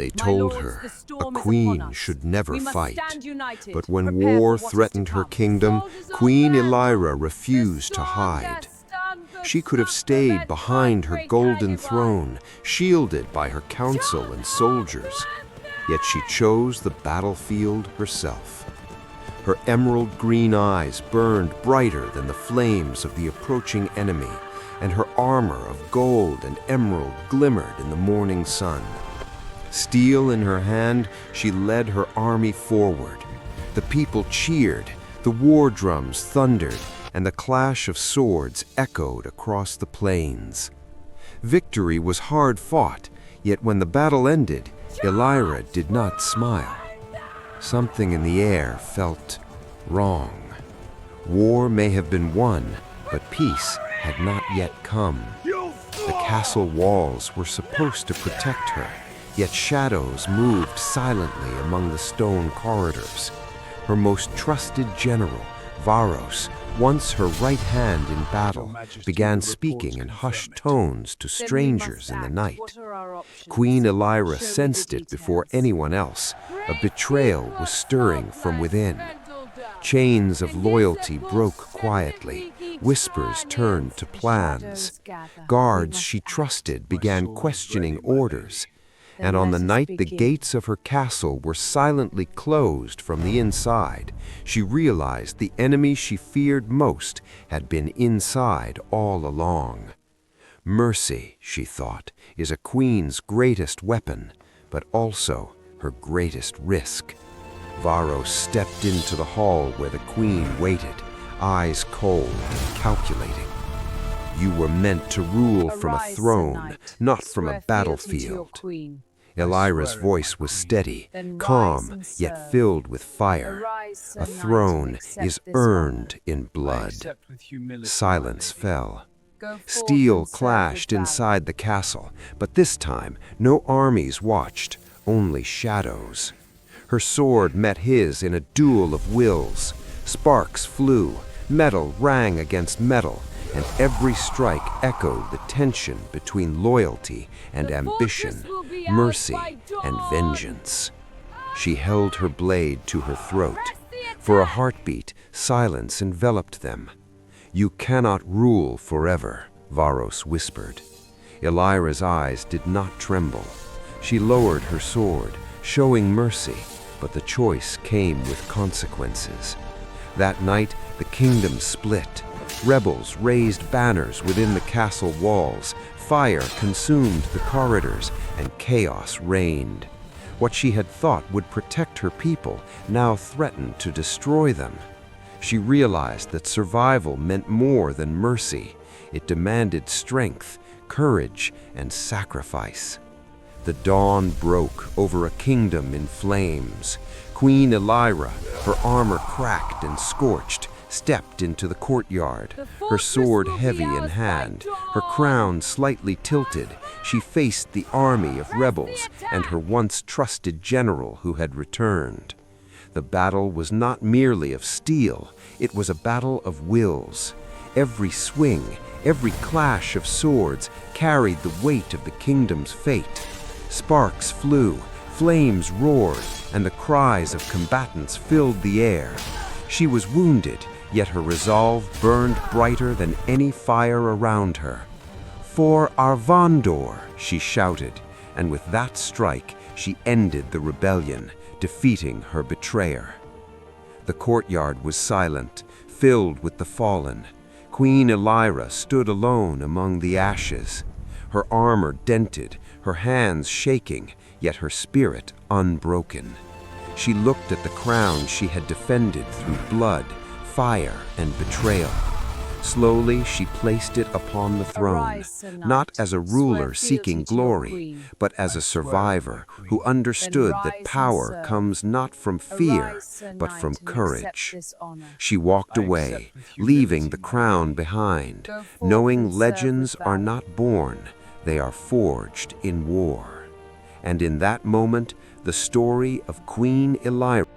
They told her a queen should never fight. But when war threatened her kingdom, Queen Elira refused to hide. She could have stayed behind her golden throne, shielded by her council and soldiers. Yet she chose the battlefield herself. Her emerald green eyes burned brighter than the flames of the approaching enemy, and her armor of gold and emerald glimmered in the morning sun. Steel in her hand, she led her army forward. The people cheered, the war drums thundered, and the clash of swords echoed across the plains. Victory was hard fought, yet when the battle ended, Elira did not smile. Something in the air felt wrong. War may have been won, but peace had not yet come. The castle walls were supposed to protect her, yet shadows moved silently among the stone corridors. Her most trusted general, Varos, once her right hand in battle, began speaking in hushed tones to strangers in the night. Queen Elira sensed it before anyone else. A betrayal was stirring from within. Chains of loyalty broke quietly. Whispers turned to plans. Guards she trusted began questioning orders. And on the night the gates of her castle were silently closed from the inside, she realized the enemy she feared most had been inside all along. Mercy, she thought, is a queen's greatest weapon, but also her greatest risk. Varos stepped into the hall where the queen waited, eyes cold and calculating. You were meant to rule from a throne, not from a battlefield. Elira's voice was steady, calm, yet filled with fire. A throne is earned in blood. Silence fell. Steel clashed inside the castle, but this time no armies watched, only shadows. Her sword met his in a duel of wills. Sparks flew, metal rang against metal, and every strike echoed the tension between loyalty and ambition, mercy and vengeance. She held her blade to her throat. For a heartbeat, silence enveloped them. You cannot rule forever, Varos whispered. Elira's eyes did not tremble. She lowered her sword, showing mercy, but the choice came with consequences. That night, the kingdom split. Rebels raised banners within the castle walls, fire consumed the corridors, and chaos reigned. What she had thought would protect her people now threatened to destroy them. She realized that survival meant more than mercy. It demanded strength, courage, and sacrifice. The dawn broke over a kingdom in flames. Queen Elira, her armor cracked and scorched, stepped into the courtyard, her sword heavy in hand, her crown slightly tilted. She faced the army of rebels and her once trusted general who had returned. The battle was not merely of steel, it was a battle of wills. Every swing, every clash of swords carried the weight of the kingdom's fate. Sparks flew, flames roared, and the cries of combatants filled the air. She was wounded, yet her resolve burned brighter than any fire around her. For Arvandor, she shouted, and with that strike, she ended the rebellion, defeating her betrayer. The courtyard was silent, filled with the fallen. Queen Elira stood alone among the ashes, her armor dented, her hands shaking, yet her spirit unbroken. She looked at the crown she had defended through blood, fire, and betrayal. Slowly she placed it upon the throne, not as a ruler seeking glory, but as a survivor who understood that power comes not from fear, but from courage. She walked away, leaving the crown behind, knowing legends are not born, they are forged in war. And in that moment, the story of Queen Elira